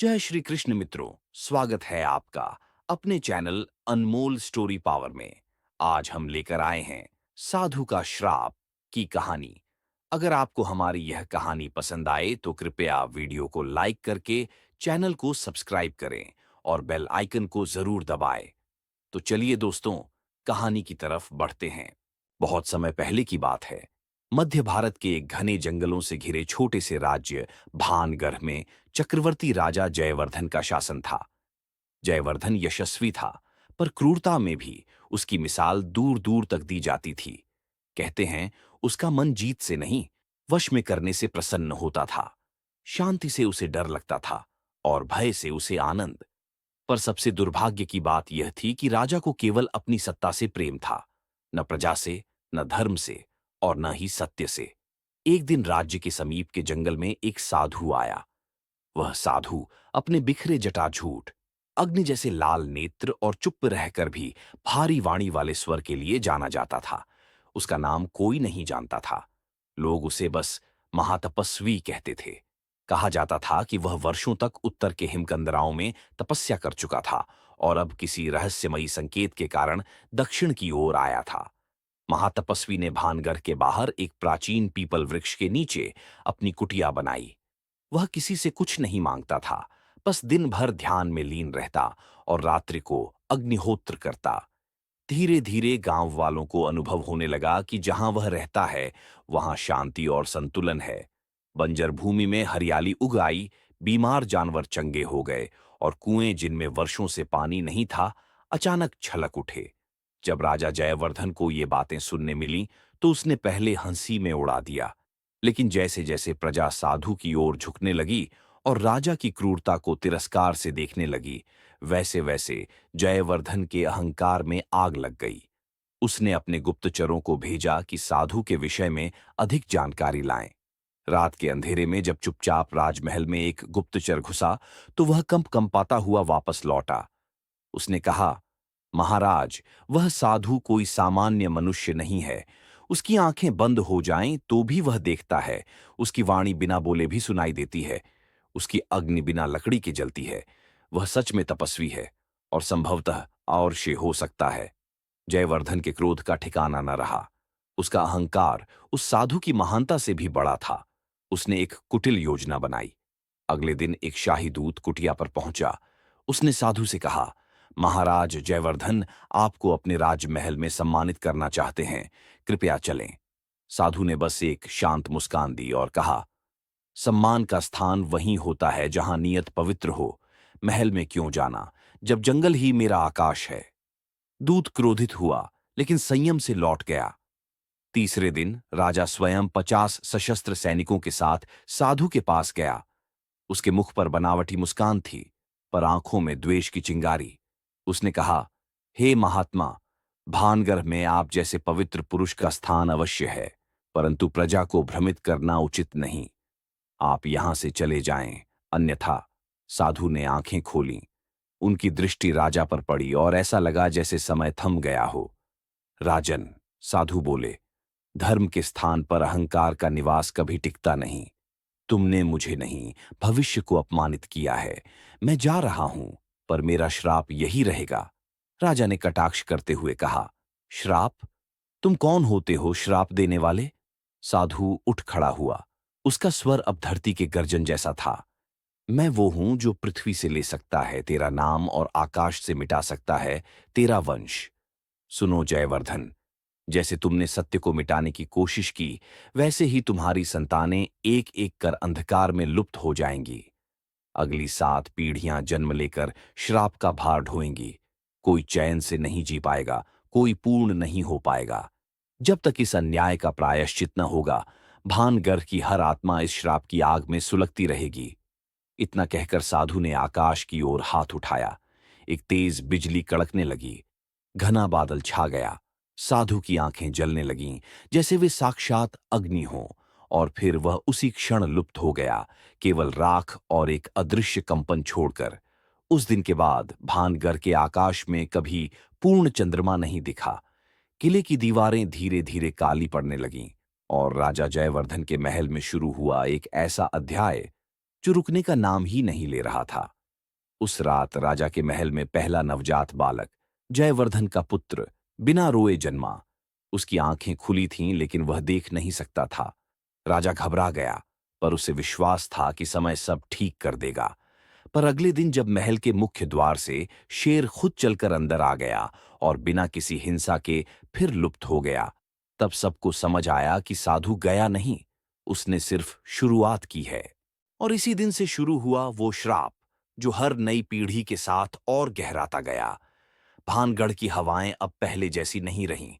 जय श्री कृष्ण मित्रों, स्वागत है आपका अपने चैनल अनमोल स्टोरी पावर में। आज हम लेकर आए हैं साधु का श्राप की कहानी। अगर आपको हमारी यह कहानी पसंद आए तो कृपया वीडियो को लाइक करके चैनल को सब्सक्राइब करें और बेल आइकन को जरूर दबाएं। तो चलिए दोस्तों, कहानी की तरफ बढ़ते हैं। बहुत समय पहले की बात है। मध्य भारत के एक घने जंगलों से घिरे छोटे से राज्य भानगढ़ में चक्रवर्ती राजा जयवर्धन का शासन था। जयवर्धन यशस्वी था, पर क्रूरता में भी उसकी मिसाल दूर दूर तक दी जाती थी। कहते हैं, उसका मन जीत से नहीं, वश में करने से प्रसन्न होता था। शांति से उसे डर लगता था और भय से उसे आनंद। पर सबसे दुर्भाग्य की बात यह थी कि राजा को केवल अपनी सत्ता से प्रेम था, न प्रजा से, न धर्म से और न ही सत्य से। एक दिन राज्य के समीप के जंगल में एक साधु आया। वह साधु अपने बिखरे जटाजूट, अग्नि जैसे लाल नेत्र और चुप रहकर भी भारी वाणी वाले स्वर के लिए जाना जाता था। उसका नाम कोई नहीं जानता था। लोग उसे बस महातपस्वी कहते थे। कहा जाता था कि वह वर्षों तक उत्तर के हिमकंदराओं में तपस्या कर चुका था और अब किसी रहस्यमयी संकेत के कारण दक्षिण की ओर आया था। महातपस्वी ने भानगढ़ के बाहर एक प्राचीन पीपल वृक्ष के नीचे अपनी कुटिया बनाई। वह किसी से कुछ नहीं मांगता था, बस दिन भर ध्यान में लीन रहता और रात्रि को अग्निहोत्र करता। धीरे धीरे गांव वालों को अनुभव होने लगा कि जहां वह रहता है वहां शांति और संतुलन है। बंजर भूमि में हरियाली उग आई, बीमार जानवर चंगे हो गए और कुएं जिनमें वर्षों से पानी नहीं था अचानक छलक उठे। जब राजा जयवर्धन को ये बातें सुनने मिली तो उसने पहले हंसी में उड़ा दिया, लेकिन जैसे जैसे प्रजा साधु की ओर झुकने लगी और राजा की क्रूरता को तिरस्कार से देखने लगी, वैसे वैसे जयवर्धन के अहंकार में आग लग गई। उसने अपने गुप्तचरों को भेजा कि साधु के विषय में अधिक जानकारी लाएं। रात के अंधेरे में जब चुपचाप राजमहल में एक गुप्तचर घुसा तो वह कंप कंपाता हुआ वापस लौटा। उसने कहा, महाराज, वह साधु कोई सामान्य मनुष्य नहीं है। उसकी आंखें बंद हो जाएं तो भी वह देखता है। उसकी वाणी बिना बोले भी सुनाई देती है। उसकी अग्नि बिना लकड़ी के जलती है। वह सच में तपस्वी है और संभवतः और से हो सकता है। जयवर्धन के क्रोध का ठिकाना न रहा। उसका अहंकार उस साधु की महानता से भी बड़ा था। उसने एक कुटिल योजना बनाई। अगले दिन एक शाही दूत कुटिया पर पहुंचा। उसने साधु से कहा, महाराज जयवर्धन आपको अपने राजमहल में सम्मानित करना चाहते हैं, कृपया चलें। साधु ने बस एक शांत मुस्कान दी और कहा, सम्मान का स्थान वहीं होता है जहां नियत पवित्र हो। महल में क्यों जाना, जब जंगल ही मेरा आकाश है। दूत क्रोधित हुआ, लेकिन संयम से लौट गया। तीसरे दिन राजा स्वयं 50 सशस्त्र सैनिकों के साथ साधु के पास गया। उसके मुख पर बनावटी मुस्कान थी, पर आंखों में द्वेष की चिंगारी। उसने कहा, हे महात्मा, भानगढ़ में आप जैसे पवित्र पुरुष का स्थान अवश्य है, परंतु प्रजा को भ्रमित करना उचित नहीं। आप यहां से चले जाएं, अन्यथा। साधु ने आंखें खोलीं। उनकी दृष्टि राजा पर पड़ी और ऐसा लगा जैसे समय थम गया हो। राजन, साधु बोले, धर्म के स्थान पर अहंकार का निवास कभी टिकता नहीं। तुमने मुझे नहीं, भविष्य को अपमानित किया है। मैं जा रहा हूं, पर मेरा श्राप यही रहेगा। राजा ने कटाक्ष करते हुए कहा, श्राप? तुम कौन होते हो श्राप देने वाले? साधु उठ खड़ा हुआ। उसका स्वर अब धरती के गर्जन जैसा था। मैं वो हूं जो पृथ्वी से ले सकता है तेरा नाम और आकाश से मिटा सकता है तेरा वंश। सुनो जयवर्धन, जैसे तुमने सत्य को मिटाने की कोशिश की, वैसे ही तुम्हारी संतानें एक एक कर अंधकार में लुप्त हो जाएंगी। अगली 7 पीढ़ियां जन्म लेकर श्राप का भार ढोएंगी। कोई चैन से नहीं जी पाएगा, कोई पूर्ण नहीं हो पाएगा। जब तक इस अन्याय का प्रायश्चित न होगा, भानगढ़ की हर आत्मा इस श्राप की आग में सुलगती रहेगी। इतना कहकर साधु ने आकाश की ओर हाथ उठाया। एक तेज बिजली कड़कने लगी। घना बादल छा गया। साधु की आंखें जलने लगीं, जैसे वे साक्षात अग्नि हों, और फिर वह उसी क्षण लुप्त हो गया, केवल राख और एक अदृश्य कंपन छोड़कर। उस दिन के बाद भानगढ़ के आकाश में कभी पूर्ण चंद्रमा नहीं दिखा। किले की दीवारें धीरे धीरे काली पड़ने लगीं और राजा जयवर्धन के महल में शुरू हुआ एक ऐसा अध्याय जो रुकने का नाम ही नहीं ले रहा था। उस रात राजा के महल में पहला नवजात बालक, जयवर्धन का पुत्र, बिना रोए जन्मा। उसकी आंखें खुली थीं लेकिन वह देख नहीं सकता था। राजा घबरा गया, पर उसे विश्वास था कि समय सब ठीक कर देगा। पर अगले दिन जब महल के मुख्य द्वार से शेर खुद चलकर अंदर आ गया और बिना किसी हिंसा के फिर लुप्त हो गया, तब सबको समझ आया कि साधु गया नहीं, उसने सिर्फ शुरुआत की है। और इसी दिन से शुरू हुआ वो श्राप, जो हर नई पीढ़ी के साथ और गहराता गया। भानगढ़ की हवाएं अब पहले जैसी नहीं रहीं।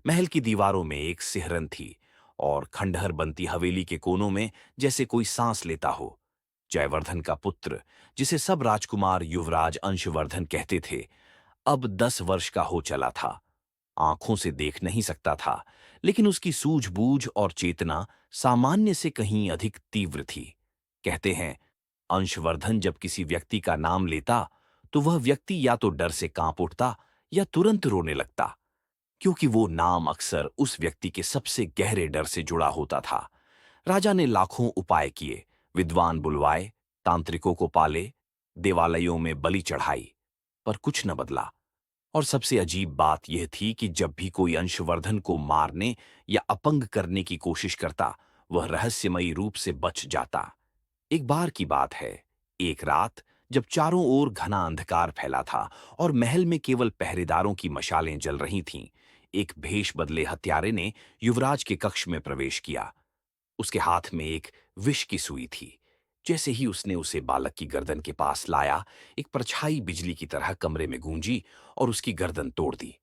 महल की दीवारों में एक सिहरन थी और खंडहर बनती हवेली के कोनों में जैसे कोई सांस लेता हो। जयवर्धन का पुत्र, जिसे सब राजकुमार युवराज अंशवर्धन कहते थे, अब 10 वर्ष का हो चला था। आंखों से देख नहीं सकता था, लेकिन उसकी सूझबूझ और चेतना सामान्य से कहीं अधिक तीव्र थी। कहते हैं, अंशवर्धन जब किसी व्यक्ति का नाम लेता, तो वह व्यक्ति या तो डर से कांप उठता या तुरंत रोने लगता, क्योंकि वो नाम अक्सर उस व्यक्ति के सबसे गहरे डर से जुड़ा होता था। राजा ने लाखों उपाय किए, विद्वान बुलवाए, तांत्रिकों को पाले, देवालयों में बलि चढ़ाई, पर कुछ न बदला। और सबसे अजीब बात यह थी कि जब भी कोई अंशवर्धन को मारने या अपंग करने की कोशिश करता, वह रहस्यमयी रूप से बच जाता। एक बार की बात है, एक रात जब चारों ओर घना अंधकार फैला था और महल में केवल पहरेदारों की मशालें जल रही थीं, एक भेष बदले हत्यारे ने युवराज के कक्ष में प्रवेश किया। उसके हाथ में एक विष की सुई थी। जैसे ही उसने उसे बालक की गर्दन के पास लाया, एक परछाई बिजली की तरह कमरे में गूंजी और उसकी गर्दन तोड़ दी।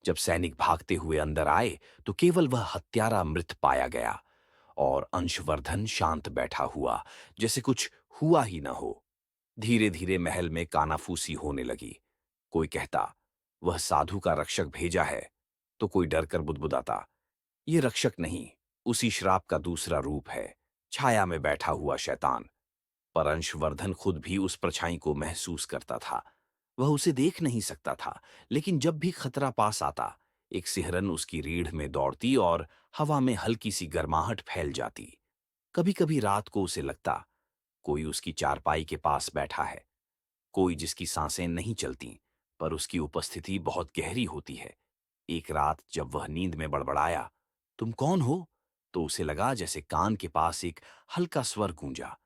जब सैनिक भागते हुए अंदर आए, तो केवल वह हत्यारा मृत पाया गया और अंशवर्धन शांत बैठा हुआ, जैसे कुछ हुआ ही न हो। धीरे धीरे महल में कानाफूसी होने लगी। कोई कहता, वह साधु का रक्षक भेजा है, तो कोई डरकर बुदबुदाता, ये रक्षक नहीं, उसी श्राप का दूसरा रूप है, छाया में बैठा हुआ शैतान। पर अंशवर्धन खुद भी उस परछाई को महसूस करता था। वह उसे देख नहीं सकता था, लेकिन जब भी खतरा पास आता, एक सिहरन उसकी रीढ़ में दौड़ती और हवा में हल्की सी गर्माहट फैल जाती। कभी कभी रात को उसे लगता, कोई उसकी चारपाई के पास बैठा है, कोई जिसकी सांसें नहीं चलती, पर उसकी उपस्थिति बहुत गहरी होती है। एक रात जब वह नींद में बड़बड़ाया, तुम कौन हो? तो उसे लगा जैसे कान के पास एक हल्का स्वर गूंजा,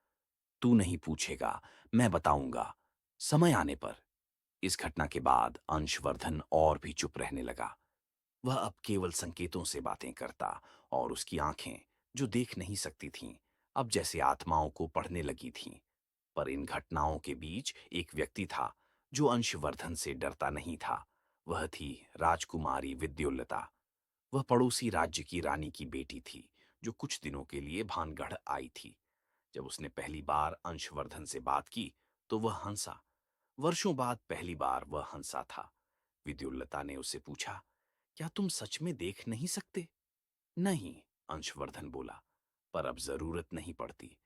तू नहीं पूछेगा, मैं बताऊंगा, समय आने पर। इस घटना के बाद अंशवर्धन और भी चुप रहने लगा। वह अब केवल संकेतों से बातें करता और उसकी आंखें, जो देख नहीं सकती थीं, अब जैसे आत्माओं को पढ़ने लगी थीं। पर इन घटनाओं के बीच एक व्यक्ति था, जो अंशवर्धन से डरता नहीं था। वह थी राजकुमारी विद्युल्लता। वह पड़ोसी राज्य की रानी की बेटी थी, जो कुछ दिनों के लिए भानगढ़ आई थी। जब उसने पहली बार अंशवर्धन से बात की, तो वह हंसा। वर्षों बाद पहली बार वह हंसा था। विद्युल्लता ने उससे पूछा, क्या तुम सच में देख नहीं सकते? नहीं, अंशवर्धन बोला, पर अब जरूरत नहीं पड़ती।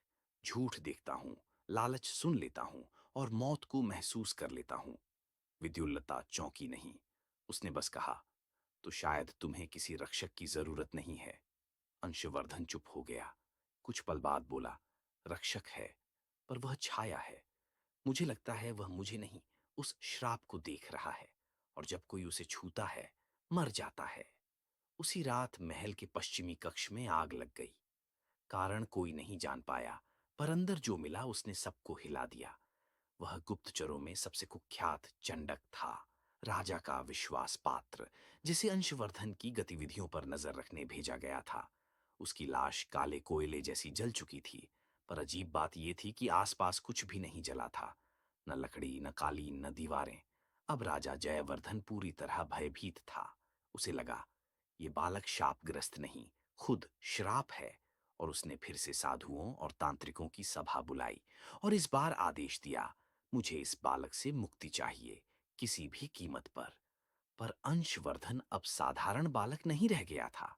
झूठ देखता हूं, लालच सुन लेता हूं और मौत को महसूस कर लेता हूं। विद्युल्लता चौंकी नहीं। उसने बस कहा, तो शायद तुम्हें किसी रक्षक की जरूरत नहीं है। अंशवर्धन चुप हो गया। कुछ पल बाद बोला, रक्षक है, पर वह छाया है। मुझे लगता है वह मुझे नहीं, उस श्राप को देख रहा है, और जब कोई उसे छूता है, मर जाता है। उसी रात महल के पश्चिमी कक्ष में आग लग गई। कारण कोई नहीं जान पाया, पर अंदर जो मिला उसने सबको हिला दिया। वह गुप्तचरों में सबसे कुख्यात चंडक था, राजा का विश्वास पात्र, जिसे अंशवर्धन की गतिविधियों पर नजर रखने भेजा गया था। उसकी लाश काले कोयले जैसी जल चुकी थी, पर अजीब बात यह थी कि आसपास कुछ भी नहीं जला था। न लकड़ी, न कालीन, न दीवारें। अब राजा जयवर्धन पूरी तरह भयभीत था। उसे लगा, ये बालक शापग्रस्त नहीं, खुद श्राप है। और उसने फिर से साधुओं और तांत्रिकों की सभा बुलाई और इस बार आदेश दिया, मुझे इस बालक से मुक्ति चाहिए, किसी भी कीमत पर। अंशवर्धन अब साधारण बालक नहीं रह गया था।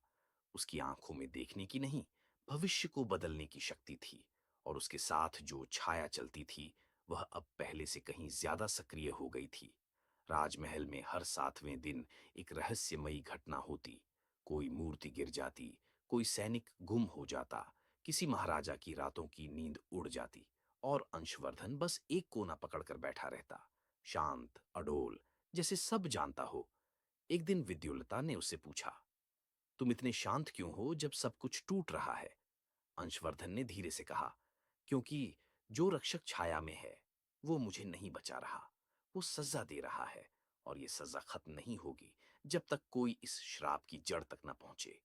उसकी आंखों में देखने की नहीं, भविष्य को बदलने की शक्ति थी। और उसके साथ जो छाया चलती थी, वह अब पहले से कहीं ज्यादा सक्रिय हो गई थी। राजमहल में हर 7वें दिन एक रहस्यमयी घटना होती। कोई मूर्ति गिर जाती, कोई सैनिक गुम हो जाता, किसी महाराजा की रातों की नींद उड़ जाती, और अंशवर्धन बस एक कोना पकड़कर बैठा रहता, शांत, अडोल, जैसे सब जानता हो। एक दिन विद्युलता ने उससे पूछा, तुम इतने शांत क्यों हो जब सब कुछ टूट रहा है? अंशवर्धन ने धीरे से कहा, क्योंकि जो रक्षक छाया में है वो मुझे नहीं बचा रहा। वो सजा दे रहा है, और ये सजा खत्म नहीं होगी जब तक कोई इस श्राप की जड़ तक न पहुंचे।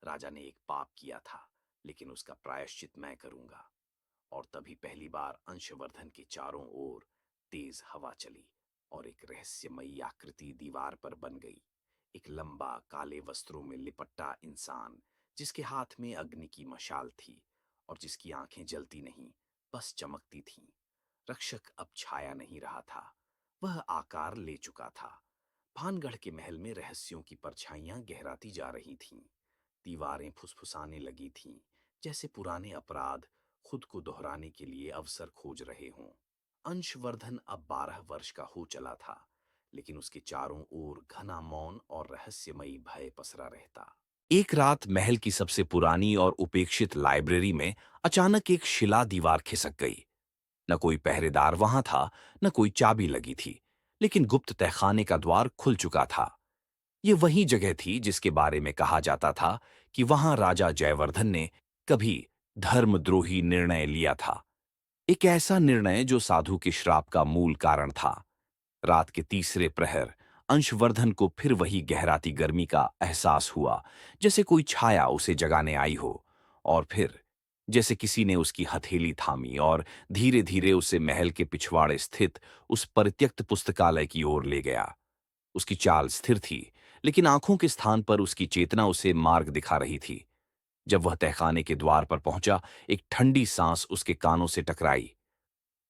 राजा ने एक पाप किया था, लेकिन उसका प्रायश्चित मैं करूंगा। और तभी पहली बार अंशवर्धन के चारों ओर तेज हवा चली, और एक रहस्यमयी आकृति दीवार पर बन गई। एक लंबा, काले वस्त्रों में लिपटा इंसान, जिसके हाथ में अग्नि की मशाल थी और जिसकी आंखें जलती नहीं, बस चमकती थीं। रक्षक अब छाया नहीं रहा था, वह आकार ले चुका था। भानगढ़ के महल में रहस्यों की परछाइयां गहराती जा रही थीं। दीवारें फुसफुसाने लगी थीं, जैसे पुराने अपराध खुद को दोहराने के लिए अवसर खोज रहे हों। अंशवर्धन अब 12 वर्ष का हो चला था, लेकिन उसके चारों ओर घना मौन और रहस्यमयी भय पसरा रहता। एक रात महल की सबसे पुरानी और उपेक्षित लाइब्रेरी में अचानक एक शिला दीवार खिसक गई। न कोई पहरेदार वहां था, न कोई चाबी लगी थी, लेकिन गुप्त तहखाने का द्वार खुल चुका था। ये वही जगह थी जिसके बारे में कहा जाता था कि वहां राजा जयवर्धन ने कभी धर्मद्रोही निर्णय लिया था। एक ऐसा निर्णय जो साधु के श्राप का मूल कारण था। रात के तीसरे प्रहर अंशवर्धन को फिर वही गहराती गर्मी का एहसास हुआ, जैसे कोई छाया उसे जगाने आई हो। और फिर जैसे किसी ने उसकी हथेली थामी और धीरे धीरे उसे महल के पिछवाड़े स्थित उस परित्यक्त पुस्तकालय की ओर ले गया। उसकी चाल स्थिर थी, लेकिन आंखों के स्थान पर उसकी चेतना उसे मार्ग दिखा रही थी। जब वह तहखाने के द्वार पर पहुंचा, एक ठंडी सांस उसके कानों से टकराई।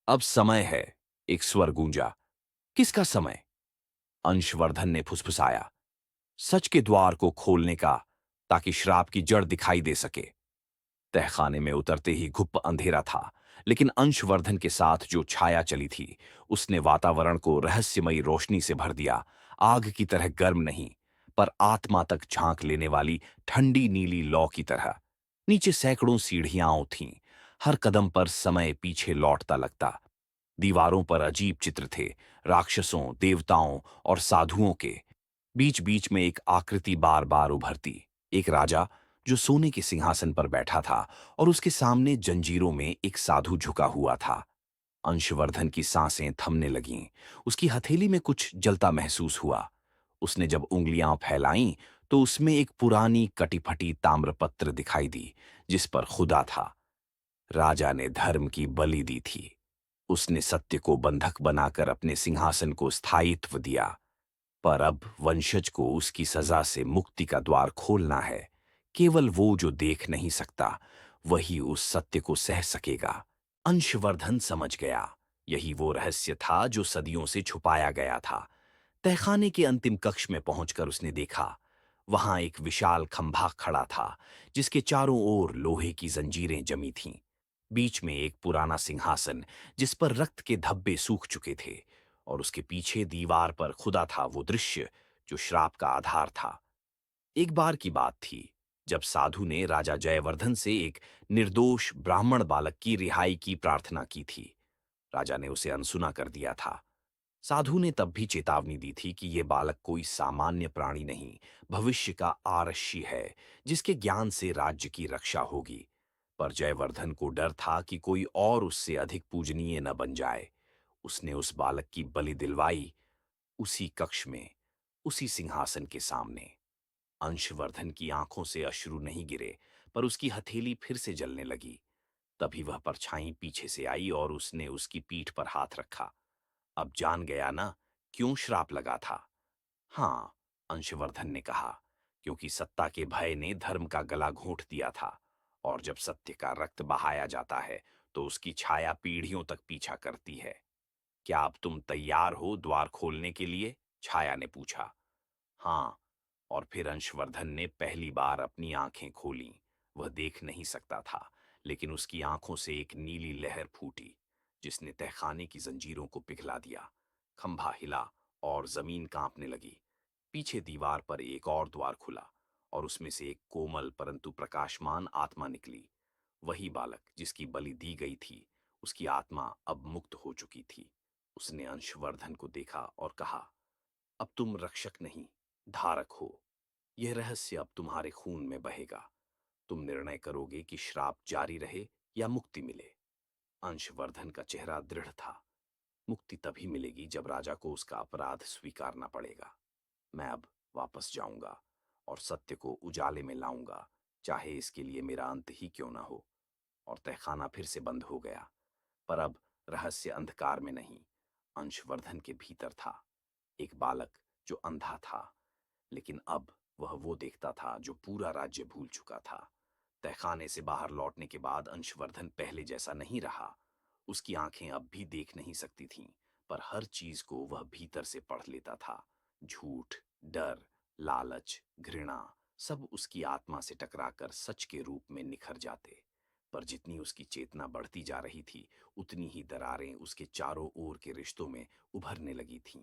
अब समय है, एक स्वर गूंजा। किसका समय? अंशवर्धन ने फुसफुसाया। सच के द्वार को खोलने का, ताकि श्राप की जड़ दिखाई दे सके। तहखाने में उतरते ही घुप अंधेरा था, लेकिन अंशवर्धन के साथ जो छाया चली थी उसने वातावरण को रहस्यमयी रोशनी से भर दिया। आग की तरह गर्म नहीं, पर आत्मा तक झांक लेने वाली ठंडी नीली लौ की तरह। नीचे सैकड़ों सीढ़ियां थीं, हर कदम पर समय पीछे लौटता लगता। दीवारों पर अजीब चित्र थे, राक्षसों, देवताओं और साधुओं के। बीच बीच में एक आकृति बार बार उभरती, एक राजा जो सोने के सिंहासन पर बैठा था, और उसके सामने जंजीरों में एक साधु झुका हुआ था। अंशवर्धन की सांसें थमने लगीं, उसकी हथेली में कुछ जलता महसूस हुआ। उसने जब उंगलियां फैलाईं तो उसमें एक पुरानी कटी-फटी ताम्रपत्र दिखाई दी, जिस पर खुदा था। राजा ने धर्म की बलि दी थी। उसने सत्य को बंधक बनाकर अपने सिंहासन को स्थायित्व दिया। पर अब वंशज को उसकी सजा से मुक्ति का द्वार खोलना है। केवल वो जो देख नहीं सकता, वही उस सत्य को सह सकेगा। अंशवर्धन समझ गया, यही वो रहस्य था जो सदियों से छुपाया गया था। तहखाने के अंतिम कक्ष में पहुंचकर उसने देखा, वहां एक विशाल खंभा खड़ा था, जिसके चारों ओर लोहे की जंजीरें जमी थीं। बीच में एक पुराना सिंहासन, जिस पर रक्त के धब्बे सूख चुके थे, और उसके पीछे दीवार पर खुदा था वो दृश्य जो श्राप का आधार था। एक बार की बात थी, जब साधु ने राजा जयवर्धन से एक निर्दोष ब्राह्मण बालक की रिहाई की प्रार्थना की थी। राजा ने उसे अनसुना कर दिया था। साधु ने तब भी चेतावनी दी थी कि यह बालक कोई सामान्य प्राणी नहीं, भविष्य का आरष्य है, जिसके ज्ञान से राज्य की रक्षा होगी। पर जयवर्धन को डर था कि कोई और उससे अधिक पूजनीय न बन जाए। उसने उस बालक की बलि दिलवाई, उसी कक्ष में, उसी सिंहासन के सामने। अंशवर्धन की आंखों से अश्रु नहीं गिरे, पर उसकी हथेली फिर से जलने लगी। तभी वह परछाई पीछे से आई और उसने उसकी पीठ पर हाथ रखा। अब जान गया ना, क्यों श्राप लगा था? हाँ, अंशवर्धन ने कहा, क्योंकि सत्ता के भय ने धर्म का गला घोंट दिया था। और जब सत्य का रक्त बहाया जाता है, तो उसकी छाया पीढ़ियों तक पीछा करती है। क्या अब तुम तैयार हो द्वार खोलने के लिए? छाया ने पूछा। हाँ। और फिर अंशवर्धन ने पहली बार अपनी आंखें खोलीं। वह देख नहीं सकता था, लेकिन उसकी आंखों से एक नीली लहर फूटी, जिसने तहखाने की जंजीरों को पिघला दिया। खंभा हिला और जमीन कांपने लगी। पीछे दीवार पर एक और द्वार खुला, और उसमें से एक कोमल परंतु प्रकाशमान आत्मा निकली। वही बालक जिसकी बलि दी गई थी, उसकी आत्मा अब मुक्त हो चुकी थी। उसने अंशवर्धन को देखा और कहा, अब तुम रक्षक नहीं, धारक हो। यह रहस्य अब तुम्हारे खून में बहेगा। तुम निर्णय करोगे कि श्राप जारी रहे या मुक्ति मिले। अंशवर्धन का चेहरा दृढ़ था। मुक्ति तभी मिलेगी जब राजा को उसका अपराध स्वीकारना पड़ेगा। मैं अब वापस जाऊंगा और सत्य को उजाले में लाऊंगा, चाहे इसके लिए मेरा अंत ही क्यों ना हो। और तहखाना फिर से बंद हो गया। पर अब रहस्य अंधकार में नहीं, अंशवर्धन के भीतर था। एक बालक जो अंधा था, लेकिन अब वह वो देखता था जो पूरा राज्य भूल चुका था। तहखाने से बाहर लौटने के बाद अंशवर्धन पहले जैसा नहीं रहा। उसकी आंखें अब भी देख नहीं सकती थीं, पर हर चीज को वह भीतर से पढ़ लेता था। झूठ, डर, लालच, घृणा, सब उसकी आत्मा से टकराकर सच के रूप में निखर जाते। पर जितनी उसकी चेतना बढ़ती जा रही थी, उतनी ही दरारें उसके चारों ओर के रिश्तों में उभरने लगी थीं।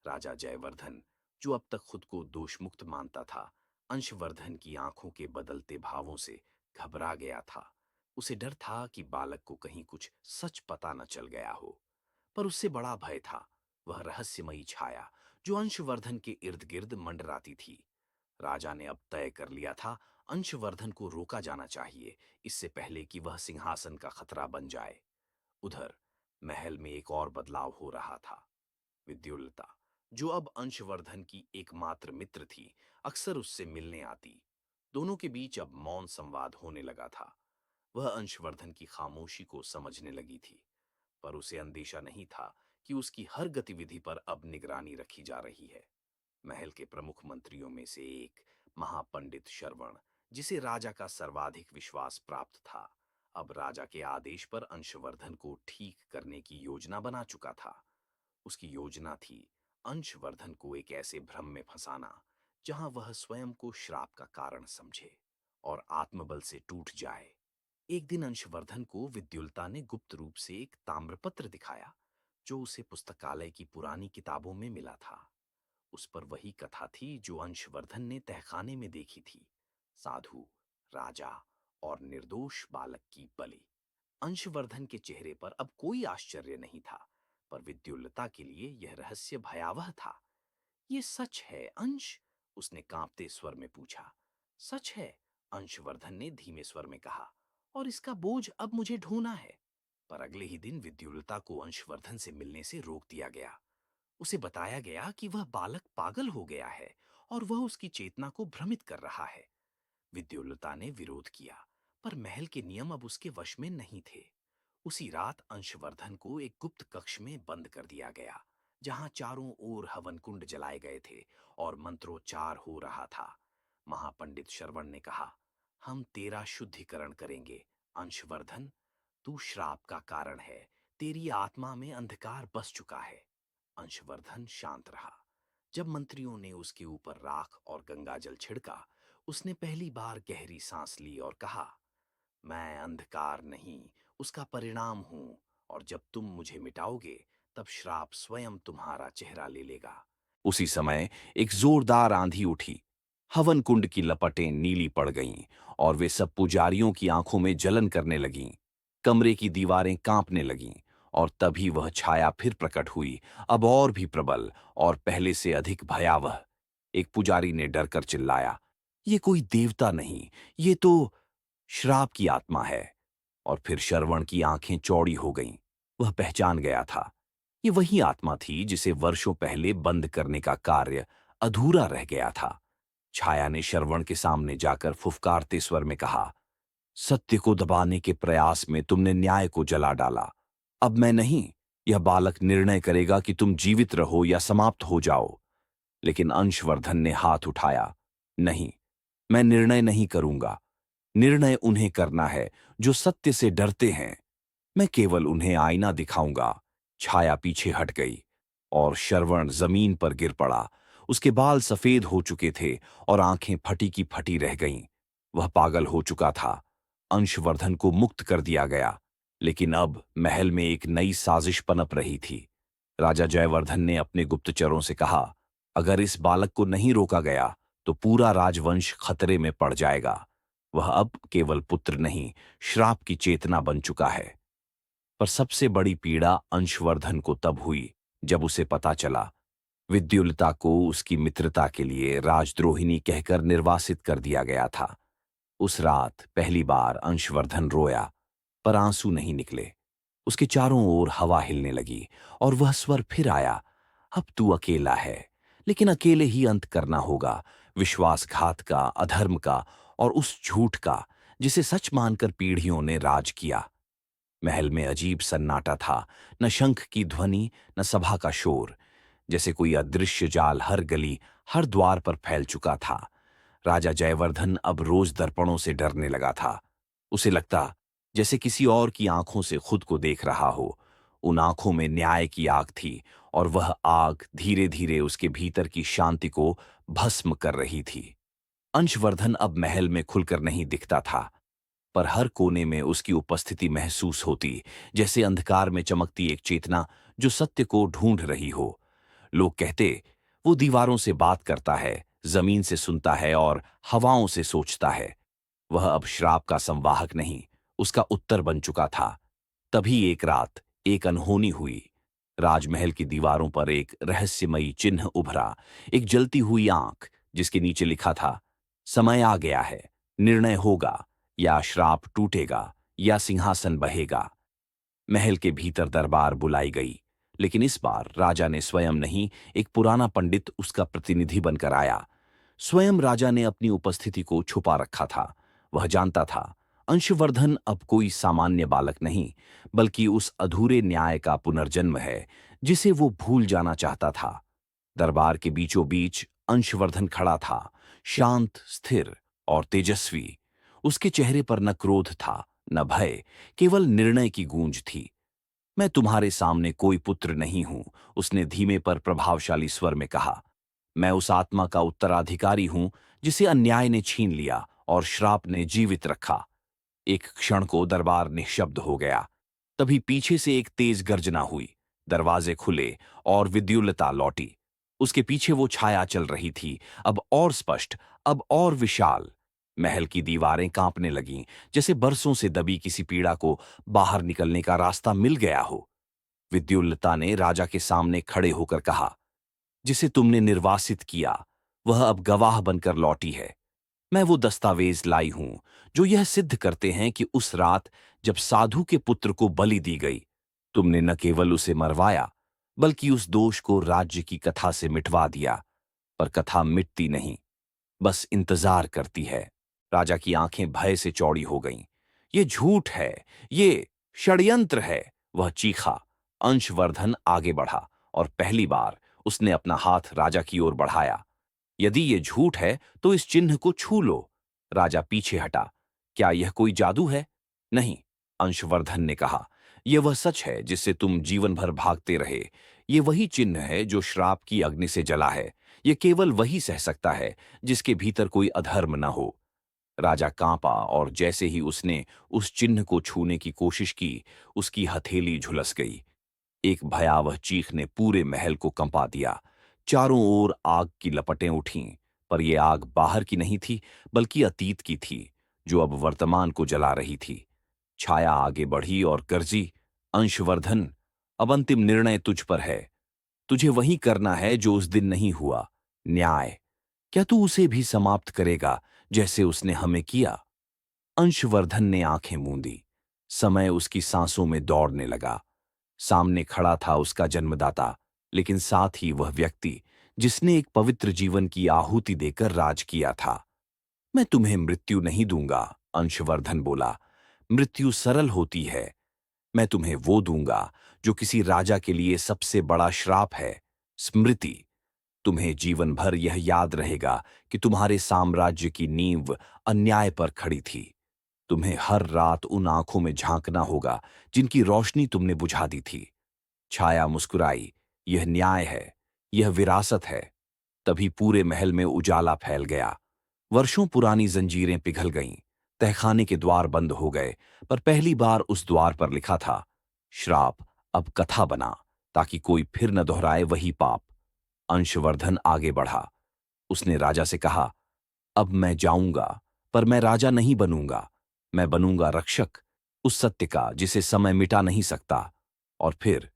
राजा जयवर्धन, जो अब तक खुद को दोषमुक्त मानता था, अंशवर्धन की आंखों के बदलते भावों से घबरा गया था। उसे डर था कि बालक को कहीं कुछ सच पता न चल गया हो। पर उससे बड़ा भय था वह रहस्यमयी छाया जो अंशवर्धन के इर्द गिर्द मंडराती थी। राजा ने अब तय कर लिया था, अंशवर्धन को रोका जाना चाहिए, इससे पहले कि वह सिंहासन का खतरा बन जाए। उधर महल में एक और बदलाव हो रहा था। विद्युल्लता, जो अब अंशवर्धन की एकमात्र मित्र थी, अक्सर उससे मिलने आती। दोनों के बीच अब मौन संवाद होने लगा था। वह अंशवर्धन की खामोशी को समझने लगी थी, पर उसे अंदेशा नहीं था कि उसकी हर गतिविधि पर अब निगरानी रखी जा रही है। महल के प्रमुख मंत्रियों में से एक, महापंडित श्रवण, जिसे राजा का सर्वाधिक विश्वास प्राप्त था, अब राजा के आदेश पर अंशवर्धन को ठीक करने की योजना बना चुका था। उसकी योजना थी अंशवर्धन को एक ऐसे भ्रम में फंसाना जहां वह स्वयं को श्राप का कारण समझे और आत्मबल से टूट जाए। एक दिन अंशवर्धन को विद्युल्ता ने गुप्त रूप से एक ताम्रपत्र दिखाया जो उसे पुस्तकालय की पुरानी किताबों में मिला था। उस पर वही कथा थी जो अंशवर्धन ने तहखाने में देखी थी, साधु, राजा और निर्दोष बालक की बलि। अंशवर्धन के चेहरे पर अब कोई आश्चर्य नहीं था, पर विद्युल्लता के लिए यह रहस्य भयावह था। ये सच है अंश? उसने कांपते स्वर में पूछा। सच है, अंशवर्धन ने धीमे स्वर में कहा, और इसका बोझ अब मुझे ढोना है। पर अगले ही दिन विद्युल्लता को अंशवर्धन से मिलने से रोक दिया गया। उसे बताया गया कि वह बालक पागल हो गया है और वह उसकी चेतना को भ्रमित कर रहा है। विद्युल्लता ने विरोध किया, पर महल के नियम अब उसके वश में नहीं थे। उसी रात अंशवर्धन को एक गुप्त कक्ष में बंद कर दिया गया, जहां चारों ओर हवन कुंड जलाए गए थे और मंत्रोच्चार हो रहा था। महापंडित श्रवण ने कहा, हम तेरा शुद्धिकरण करेंगे अंशवर्धन। तू श्राप का कारण है, तेरी आत्मा में अंधकार बस चुका है। अंशवर्धन शांत रहा। जब मंत्रियों ने उसके ऊपर राख और गंगाजल छिड़का, उसने पहली बार गहरी सांस ली और कहा, मैं अंधकार नहीं, उसका परिणाम हूं, और जब तुम मुझे मिटाओगे, तब श्राप स्वयं तुम्हारा चेहरा ले लेगा। उसी समय एक जोरदार आंधी उठी। हवन कुंड की लपटें नीली पड़ गईं और वे सब पुजारियों की आंखों में जलन करने लगीं। कमरे की दीवारें कांपने लगीं और तभी वह छाया फिर प्रकट हुई, अब और भी प्रबल और पहले से अधिक भयावह। एक पुजारी ने डरकर चिल्लाया, ये कोई देवता नहीं, ये तो श्राप की आत्मा है। और फिर श्रवण की आंखें चौड़ी हो गईं। वह पहचान गया था, ये वही आत्मा थी जिसे वर्षों पहले बंद करने का कार्य अधूरा रह गया था। छाया ने श्रवण के सामने जाकर फुफकारते स्वर में कहा, सत्य को दबाने के प्रयास में तुमने न्याय को जला डाला। अब मैं नहीं, यह बालक निर्णय करेगा कि तुम जीवित रहो या समाप्त हो जाओ। लेकिन अंशवर्धन ने हाथ उठाया, नहीं, मैं निर्णय नहीं करूंगा। निर्णय उन्हें करना है जो सत्य से डरते हैं। मैं केवल उन्हें आईना दिखाऊंगा। छाया पीछे हट गई और श्रवण जमीन पर गिर पड़ा। उसके बाल सफेद हो चुके थे और आंखें फटी की फटी रह गईं। वह पागल हो चुका था। अंशवर्धन को मुक्त कर दिया गया, लेकिन अब महल में एक नई साजिश पनप रही थी। राजा जयवर्धन ने अपने गुप्तचरों से कहा, अगर इस बालक को नहीं रोका गया तो पूरा राजवंश खतरे में पड़ जाएगा। वह अब केवल पुत्र नहीं, श्राप की चेतना बन चुका है। पर सबसे बड़ी पीड़ा अंशवर्धन को तब हुई जब उसे पता चला विद्युलता को उसकी मित्रता के लिए राजद्रोहिणी कहकर निर्वासित कर दिया गया था। उस रात पहली बार अंशवर्धन रोया, पर आंसू नहीं निकले। उसके चारों ओर हवा हिलने लगी और वह स्वर फिर आया, अब तू अकेला है, लेकिन अकेले ही अंत करना होगा, विश्वासघात का, अधर्म का और उस झूठ का जिसे सच मानकर पीढ़ियों ने राज किया। महल में अजीब सन्नाटा था, न शंख की ध्वनि, न सभा का शोर, जैसे कोई अदृश्य जाल हर गली, हर द्वार पर फैल चुका था। राजा जयवर्धन अब रोज दर्पणों से डरने लगा था। उसे लगता जैसे किसी और की आंखों से खुद को देख रहा हो। उन आंखों में न्याय की आग थी और वह आग धीरे धीरे उसके भीतर की शांति को भस्म कर रही थी। अंशवर्धन अब महल में खुलकर नहीं दिखता था, पर हर कोने में उसकी उपस्थिति महसूस होती, जैसे अंधकार में चमकती एक चेतना जो सत्य को ढूंढ रही हो। लोग कहते, वो दीवारों से बात करता है, जमीन से सुनता है और हवाओं से सोचता है। वह अब श्राप का संवाहक नहीं, उसका उत्तर बन चुका था। तभी एक रात एक अनहोनी हुई। राजमहल की दीवारों पर एक रहस्यमयी चिन्ह उभरा, एक जलती हुई आंख जिसके नीचे लिखा था, समय आ गया है, निर्णय होगा, या श्राप टूटेगा या सिंहासन बहेगा। महल के भीतर दरबार बुलाई गई, लेकिन इस बार राजा ने स्वयं नहीं, एक पुराना पंडित उसका प्रतिनिधि बनकर आया। स्वयं राजा ने अपनी उपस्थिति को छुपा रखा था। वह जानता था अंशवर्धन अब कोई सामान्य बालक नहीं, बल्कि उस अधूरे न्याय का पुनर्जन्म है जिसे वो भूल जाना चाहता था। दरबार के बीचों बीच अंशवर्धन खड़ा था, शांत, स्थिर और तेजस्वी। उसके चेहरे पर न क्रोध था, न भय, केवल निर्णय की गूंज थी। मैं तुम्हारे सामने कोई पुत्र नहीं हूं, उसने धीमे पर प्रभावशाली स्वर में कहा। मैं उस आत्मा का उत्तराधिकारी हूं जिसे अन्याय ने छीन लिया और श्राप ने जीवित रखा। एक क्षण को दरबार निःशब्द हो गया। तभी पीछे से एक तेज गर्जना हुई, दरवाजे खुले और विद्युल्लता लौटी। उसके पीछे वो छाया चल रही थी, अब और स्पष्ट, अब और विशाल। महल की दीवारें कांपने लगीं, जैसे बरसों से दबी किसी पीड़ा को बाहर निकलने का रास्ता मिल गया हो। विद्युल्लता ने राजा के सामने खड़े होकर कहा, जिसे तुमने निर्वासित किया, वह अब गवाह बनकर लौटी है। मैं वो दस्तावेज लाई हूं जो यह सिद्ध करते हैं कि उस रात जब साधु के पुत्र को बलि दी गई, तुमने न केवल उसे मरवाया, बल्कि उस दोष को राज्य की कथा से मिटवा दिया। पर कथा मिटती नहीं, बस इंतजार करती है। राजा की आंखें भय से चौड़ी हो गईं। ये झूठ है, ये षड्यंत्र है, वह चीखा। अंशवर्धन आगे बढ़ा और पहली बार उसने अपना हाथ राजा की ओर बढ़ाया। यदि ये झूठ है तो इस चिन्ह को छू लो। राजा पीछे हटा। क्या यह कोई जादू है? नहीं, अंशवर्धन ने कहा। यह वह सच है जिससे तुम जीवन भर भागते रहे। ये वही चिन्ह है जो श्राप की अग्नि से जला है। ये केवल वही सह सकता है जिसके भीतर कोई अधर्म न हो। राजा कांपा और जैसे ही उसने उस चिन्ह को छूने की कोशिश की, उसकी हथेली झुलस गई। एक भयावह चीख ने पूरे महल को कंपा दिया। चारों ओर आग की लपटें उठीं, पर यह आग बाहर की नहीं थी, बल्कि अतीत की थी, जो अब वर्तमान को जला रही थी। छाया आगे बढ़ी और गरजी, अंशवर्धन, अब अंतिम निर्णय तुझ पर है। तुझे वही करना है जो उस दिन नहीं हुआ, न्याय। क्या तू उसे भी समाप्त करेगा जैसे उसने हमें किया? अंशवर्धन ने आंखें मूंदी। समय उसकी सांसों में दौड़ने लगा। सामने खड़ा था उसका जन्मदाता, लेकिन साथ ही वह व्यक्ति जिसने एक पवित्र जीवन की आहुति देकर राज किया था। मैं तुम्हें मृत्यु नहीं दूंगा, अंशवर्धन बोला। मृत्यु सरल होती है। मैं तुम्हें वो दूंगा जो किसी राजा के लिए सबसे बड़ा श्राप है, स्मृति। तुम्हें जीवन भर यह याद रहेगा कि तुम्हारे साम्राज्य की नींव अन्याय पर खड़ी थी। तुम्हें हर रात उन आंखों में झांकना होगा जिनकी रोशनी तुमने बुझा दी थी। छाया मुस्कुराई। यह न्याय है, यह विरासत है। तभी पूरे महल में उजाला फैल गया। वर्षों पुरानी जंजीरें पिघल गईं। तहखाने के द्वार बंद हो गए, पर पहली बार उस द्वार पर लिखा था, श्राप अब कथा बना, ताकि कोई फिर न दोहराए वही पाप। अंशवर्धन आगे बढ़ा। उसने राजा से कहा, अब मैं जाऊंगा, पर मैं राजा नहीं बनूंगा। मैं बनूंगा रक्षक। उस सत्य का जिसे समय मिटा नहीं सकता। और फिर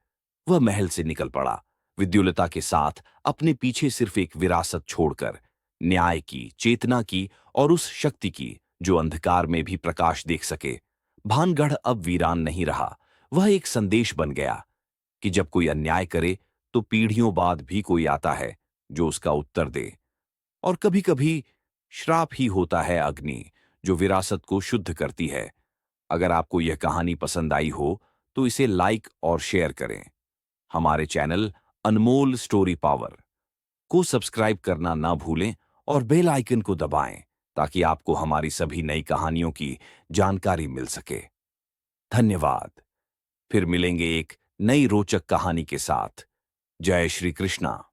वह महल से निकल पड़ा, विद्युलता के साथ, अपने पीछे सिर्फ एक विरासत छोड़कर, न्याय की, चेतना की और उस शक्ति की जो अंधकार में भी प्रकाश देख सके। भानगढ़ अब वीरान नहीं रहा, वह एक संदेश बन गया कि जब कोई अन्याय करे तो पीढ़ियों बाद भी कोई आता है जो उसका उत्तर दे। और कभी-कभी श्राप ही होता है अग्नि, जो विरासत को शुद्ध करती है। अगर आपको यह कहानी पसंद आई हो तो इसे लाइक और शेयर करें। हमारे चैनल अनमोल स्टोरी पावर को सब्सक्राइब करना ना भूलें और बेल आइकन को दबाएं ताकि आपको हमारी सभी नई कहानियों की जानकारी मिल सके। धन्यवाद। फिर मिलेंगे एक नई रोचक कहानी के साथ। जय श्री कृष्णा।